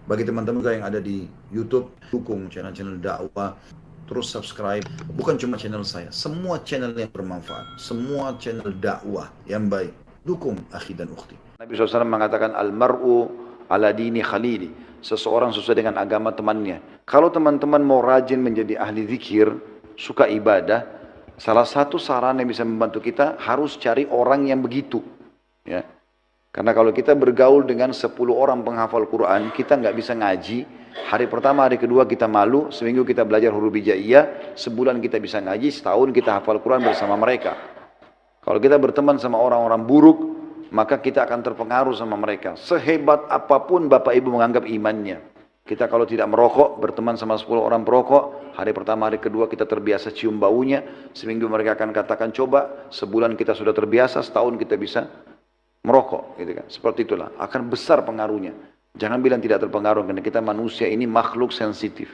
Bagi teman-teman juga yang ada di YouTube, dukung channel-channel dakwah, terus subscribe. Bukan cuma channel saya, semua channel yang bermanfaat, semua channel dakwah yang baik. Dukung akhi dan ukhti. Nabi SAW mengatakan almar'u ala dini khalili. Seseorang sesuai dengan agama temannya. Kalau teman-teman mau rajin menjadi ahli zikir, suka ibadah, salah satu saran yang bisa membantu kita harus cari orang yang begitu. Ya. Karena kalau kita bergaul dengan 10 orang penghafal Quran, kita nggak bisa ngaji. Hari pertama, hari kedua kita malu, seminggu kita belajar huruf hijaiyah, sebulan kita bisa ngaji, setahun kita hafal Quran bersama mereka. Kalau kita berteman sama orang-orang buruk, maka kita akan terpengaruh sama mereka. Sehebat apapun Bapak Ibu menganggap imannya. Kita kalau tidak merokok, berteman sama 10 orang perokok, hari pertama, hari kedua kita terbiasa cium baunya, seminggu mereka akan katakan coba, sebulan kita sudah terbiasa, setahun kita bisa merokok, gitu kan. Seperti itulah, akan besar pengaruhnya. Jangan bilang tidak terpengaruh, karena kita manusia ini makhluk sensitif.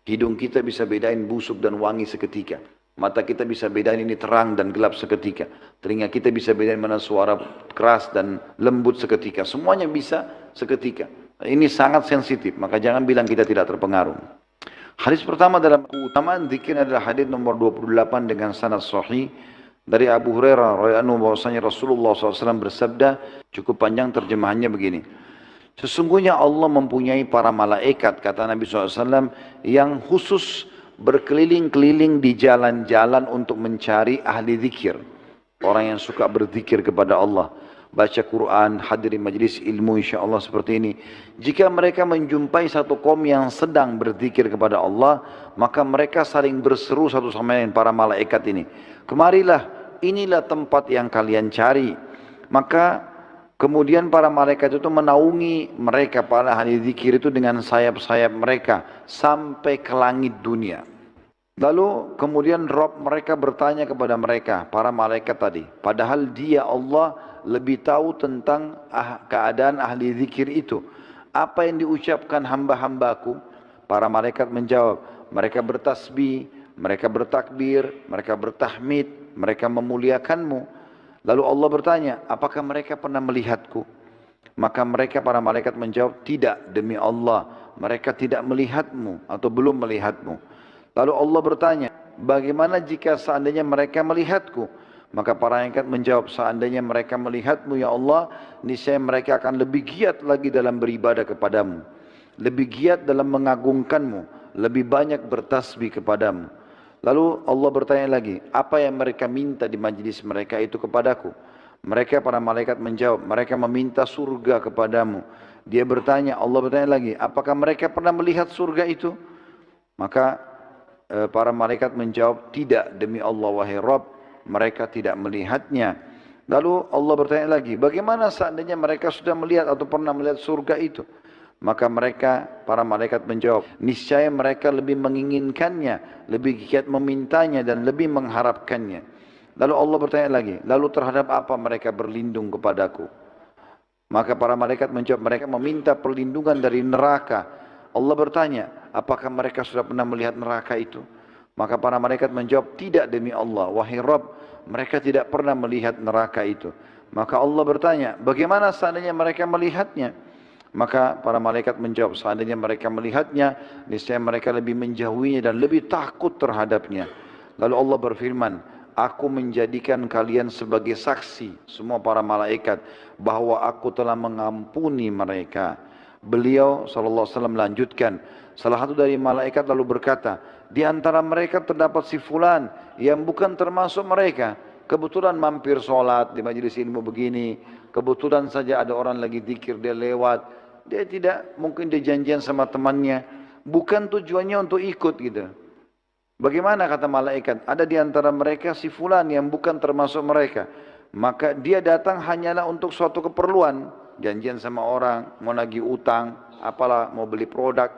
Hidung kita bisa bedain busuk dan wangi seketika. Mata kita bisa bedain ini terang dan gelap seketika. Telinga kita bisa bedain mana suara keras dan lembut seketika. Semuanya bisa seketika. Ini sangat sensitif, maka jangan bilang kita tidak terpengaruh. Hadis pertama dalam keutamaan zikir adalah hadis nomor 28 dengan sanad sahih dari Abu Hurairah radhiyallahu bahwasanya Rasulullah SAW bersabda, cukup panjang terjemahannya begini. Sesungguhnya Allah mempunyai para malaikat, kata Nabi SAW, yang khusus berkeliling-keliling di jalan-jalan untuk mencari ahli zikir. Orang yang suka berzikir kepada Allah. Baca Quran, hadiri majlis ilmu insya Allah seperti ini. Jika mereka menjumpai satu kaum yang sedang berzikir kepada Allah, maka mereka saling berseru satu sama lain, para malaikat ini. Kemarilah, inilah tempat yang kalian cari. Maka kemudian para malaikat itu menaungi mereka, para ahli zikir itu dengan sayap-sayap mereka sampai ke langit dunia. Lalu kemudian Rabb mereka bertanya kepada mereka, para malaikat tadi. Padahal dia Allah lebih tahu tentang keadaan ahli zikir itu. Apa yang diucapkan hamba-hambaku? Para malaikat menjawab, mereka bertasbih, mereka bertakbir, mereka bertahmid, mereka memuliakanmu. Lalu Allah bertanya, apakah mereka pernah melihatku? Maka mereka para malaikat menjawab, tidak, demi Allah, mereka tidak melihatmu atau belum melihatmu. Lalu Allah bertanya, bagaimana jika seandainya mereka melihatku? Maka para malaikat menjawab, seandainya mereka melihatmu ya Allah, niscaya mereka akan lebih giat lagi dalam beribadah kepadamu. Lebih giat dalam mengagungkanmu, lebih banyak bertasbih kepadamu. Lalu Allah bertanya lagi, apa yang mereka minta di majlis mereka itu kepadaku? Mereka para malaikat menjawab, mereka meminta surga kepadamu. Dia bertanya, Allah bertanya lagi, apakah mereka pernah melihat surga itu? Maka para malaikat menjawab, tidak, demi Allah wahai Rabb, mereka tidak melihatnya. Lalu Allah bertanya lagi, bagaimana seandainya mereka sudah melihat atau pernah melihat surga itu? Maka mereka, para malaikat menjawab, niscaya mereka lebih menginginkannya, lebih giat memintanya dan lebih mengharapkannya. Lalu Allah bertanya lagi, lalu terhadap apa mereka berlindung kepadaku? Maka para malaikat menjawab, mereka meminta perlindungan dari neraka. Allah bertanya, apakah mereka sudah pernah melihat neraka itu? Maka para malaikat menjawab, tidak demi Allah, wahai Rabb, mereka tidak pernah melihat neraka itu. Maka Allah bertanya, bagaimana seandainya mereka melihatnya? Maka para malaikat menjawab, seandainya mereka melihatnya, niscaya mereka lebih menjauhinya dan lebih takut terhadapnya. Lalu Allah berfirman, aku menjadikan kalian sebagai saksi, semua para malaikat, bahwa aku telah mengampuni mereka. Beliau SAW melanjutkan, salah satu dari malaikat lalu berkata, di antara mereka terdapat si fulan yang bukan termasuk mereka. Kebetulan mampir sholat di majelis ilmu begini, kebetulan saja ada orang lagi zikir dia lewat. Dia tidak, mungkin dia janjian sama temannya, bukan tujuannya untuk ikut gitu. Bagaimana kata malaikat? Ada di antara mereka si fulan yang bukan termasuk mereka. Maka dia datang hanyalah untuk suatu keperluan. Janjian sama orang, mau nagih utang, apalah, mau beli produk,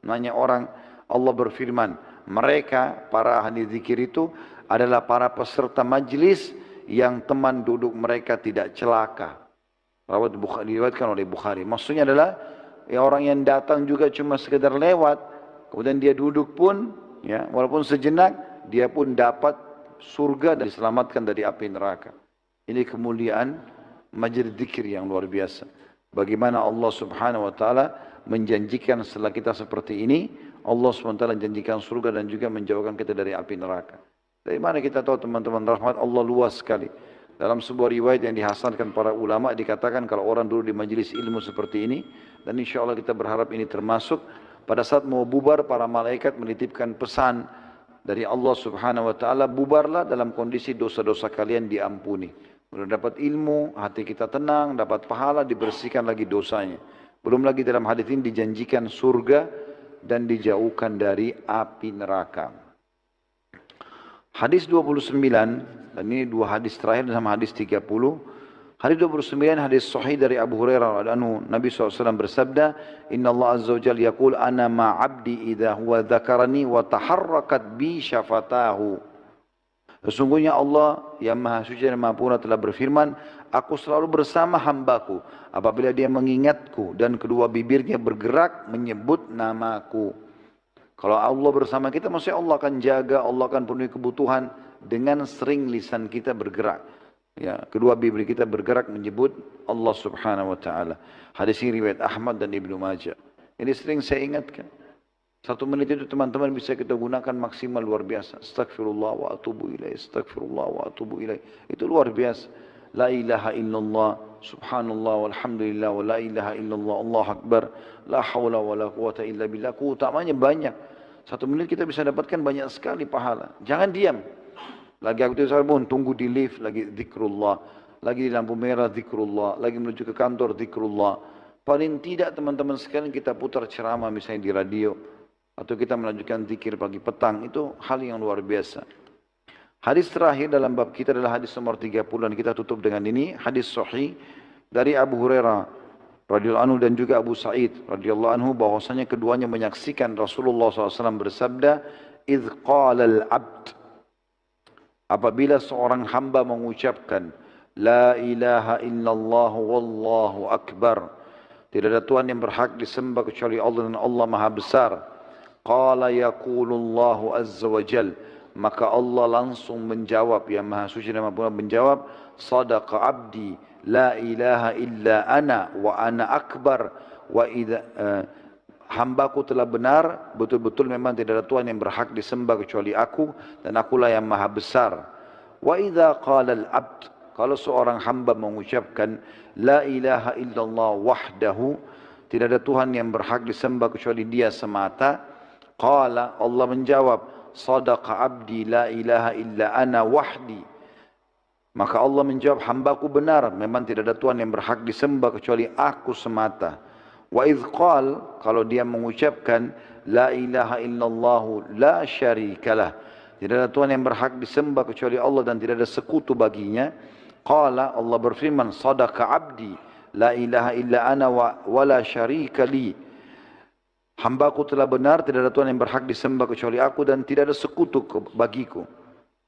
nanya orang. Allah berfirman, mereka para ahli zikir itu adalah para peserta majlis yang teman duduk mereka tidak celaka. Diriwayatkan oleh Bukhari. Maksudnya adalah ya orang yang datang juga cuma sekedar lewat, kemudian dia duduk pun, ya walaupun sejenak, dia pun dapat surga dan diselamatkan dari api neraka. Ini kemuliaan majlis zikir yang luar biasa. Bagaimana Allah Subhanahu wa taala menjanjikan setelah kita seperti ini, Allah Subhanahu wa taala menjanjikan surga dan juga menjauhkan kita dari api neraka. Dari mana kita tahu teman-teman, rahmat Allah luas sekali. Dalam sebuah riwayat yang dihasankan para ulama dikatakan kalau orang dulu di majelis ilmu seperti ini, dan insya Allah kita berharap ini termasuk, pada saat mau bubar para malaikat menitipkan pesan dari Allah Subhanahu wa taala, bubarlah dalam kondisi dosa-dosa kalian diampuni. Sudah dapat ilmu, hati kita tenang, dapat pahala, dibersihkan lagi dosanya. Belum lagi dalam hadis ini dijanjikan surga dan dijauhkan dari api neraka. Hadis 29, dan ini dua hadis terakhir sama hadis 30. Hadis 29 hadis sahih dari Abu Hurairah radhiyallahu anhu, Nabi SAW bersabda, Inna Allah Azza wa Jalla yaqul ana ma'abdi idha huwa dhakarani wa taharrakat bi syafatahu. Sesungguhnya Allah yang Maha Suci dan Maha Purna telah berfirman, aku selalu bersama hambaku apabila dia mengingatku dan kedua bibirnya bergerak menyebut namaku. Kalau Allah bersama kita, maksudnya Allah akan jaga, Allah akan penuhi kebutuhan dengan sering lisan kita bergerak. Ya, kedua bibir kita bergerak menyebut Allah Subhanahu wa taala. Hadis ini riwayat Ahmad dan Ibnu Majah. Ini sering saya ingatkan. 1 menit itu teman-teman bisa kita gunakan maksimal, luar biasa. Astagfirullah wa atubu ilaih, astagfirullah wa atubu ilaih. Itu luar biasa. La ilaha illallah, subhanallah walhamdulillah wa la ilaha illallah, Allah akbar, la hawla wa la quwata illa billah. Keutamanya banyak. 1 menit kita bisa dapatkan banyak sekali pahala. Jangan diam. Lagi aku itu pun tunggu di lift, lagi zikrullah. Lagi di lampu merah zikrullah. Lagi menuju ke kantor zikrullah. Paling tidak teman-teman sekalian kita putar ceramah misalnya di radio. Atau kita melanjutkan zikir pagi petang. Itu hal yang luar biasa. Hadis terakhir dalam bab kita adalah hadis nomor 30. Dan kita tutup dengan ini. Hadis sahih dari Abu Hurairah radhiyallahu anhu dan juga Abu Sa'id radhiyallahu anhu, bahwasanya keduanya menyaksikan Rasulullah SAW bersabda, idh qala al-abd, apabila seorang hamba mengucapkan la ilaha illallah wallahu akbar, tidak ada Tuhan yang berhak disembah kecuali Allah dan Allah Maha Besar. Qala yaqulullahu azza wa jal, maka Allah langsung menjawab, yang Maha Suci dan Maha Purna menjawab, sadaqa abdi la ilaha illa ana wa ana akbar wa idza hambaku telah benar, betul-betul memang tidak ada Tuhan yang berhak disembah kecuali aku dan akulah yang maha besar. Wa idza qala al-abd, kalau seorang hamba mengucapkan la ilaha illallah wahdahu, tidak ada Tuhan yang berhak disembah kecuali dia semata, qala, Allah menjawab, sadaqa abdi la ilaha illa ana wahdi, maka Allah menjawab, hambaku benar, memang tidak ada Tuhan yang berhak disembah kecuali aku semata. Wa idh qal, kalau dia mengucapkan la ilaha illallah la syarikalah, tidak ada Tuhan yang berhak disembah kecuali Allah dan tidak ada sekutu baginya. Qala, Allah berfirman, sadaqa abdi la ilaha illa ana wa la syarika li, hambaku telah benar, tidak ada Tuhan yang berhak disembah kecuali aku dan tidak ada sekutu bagiku.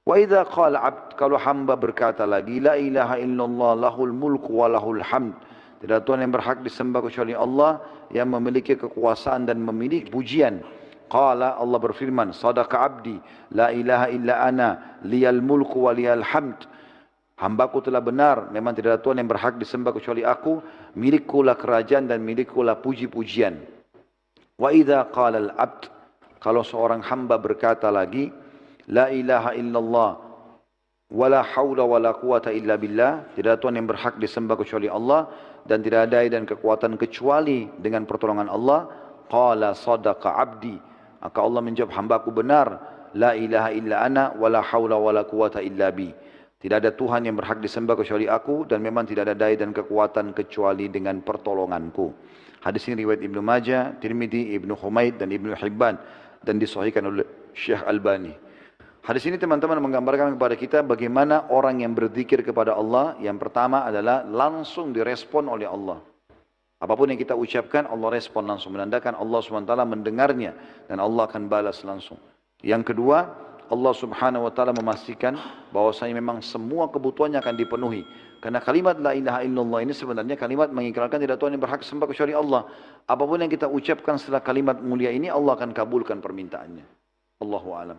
Wa idza qala abd, kalau hamba berkata lagi la ilaha illallah lahul mulku wa lahul hamd, tidak ada Tuhan yang berhak disembah kecuali Allah yang memiliki kekuasaan dan memiliki pujian. Qala, Allah berfirman, sadaqa abdi la ilaha illa ana liyal mulku wa liyal hamd, hambaku telah benar, memang tidak ada Tuhan yang berhak disembah kecuali aku, milikkulah kerajaan dan milikkulah puji-pujian. Wa idza qala al abd, kalau seorang hamba berkata lagi la ilaha illallah wala haula wala quwata illa billah, tidak ada Tuhan yang berhak disembah kecuali Allah dan tidak ada daya dan kekuatan kecuali dengan pertolongan Allah. Qala sadaqa abdi, maka Allah menjawab, hambaku benar, la ilaha illa ana wala haula wala quwata illa bi, tidak ada Tuhan yang berhak disembah kecuali aku dan memang tidak ada daya dan kekuatan kecuali dengan pertolonganku. Hadis ini riwayat Ibnu Majah, Tirmidzi, Ibnu Humaid dan Ibnu Hibban dan disahihkan oleh Syekh Albani. Hadis ini teman-teman menggambarkan kepada kita bagaimana orang yang berzikir kepada Allah, yang pertama adalah langsung direspon oleh Allah. Apapun yang kita ucapkan, Allah respon langsung, menandakan Allah SWT mendengarnya dan Allah akan balas langsung. Yang kedua, Allah Subhanahu wa taala memastikan bahwasanya memang semua kebutuhannya akan dipenuhi. Karena kalimat la ilaha illallah ini sebenarnya kalimat mengikrarkan tidak Tuhan yang berhak disembah kecuali Allah. Apapun yang kita ucapkan setelah kalimat mulia ini, Allah akan kabulkan permintaannya. Allahu a'lam.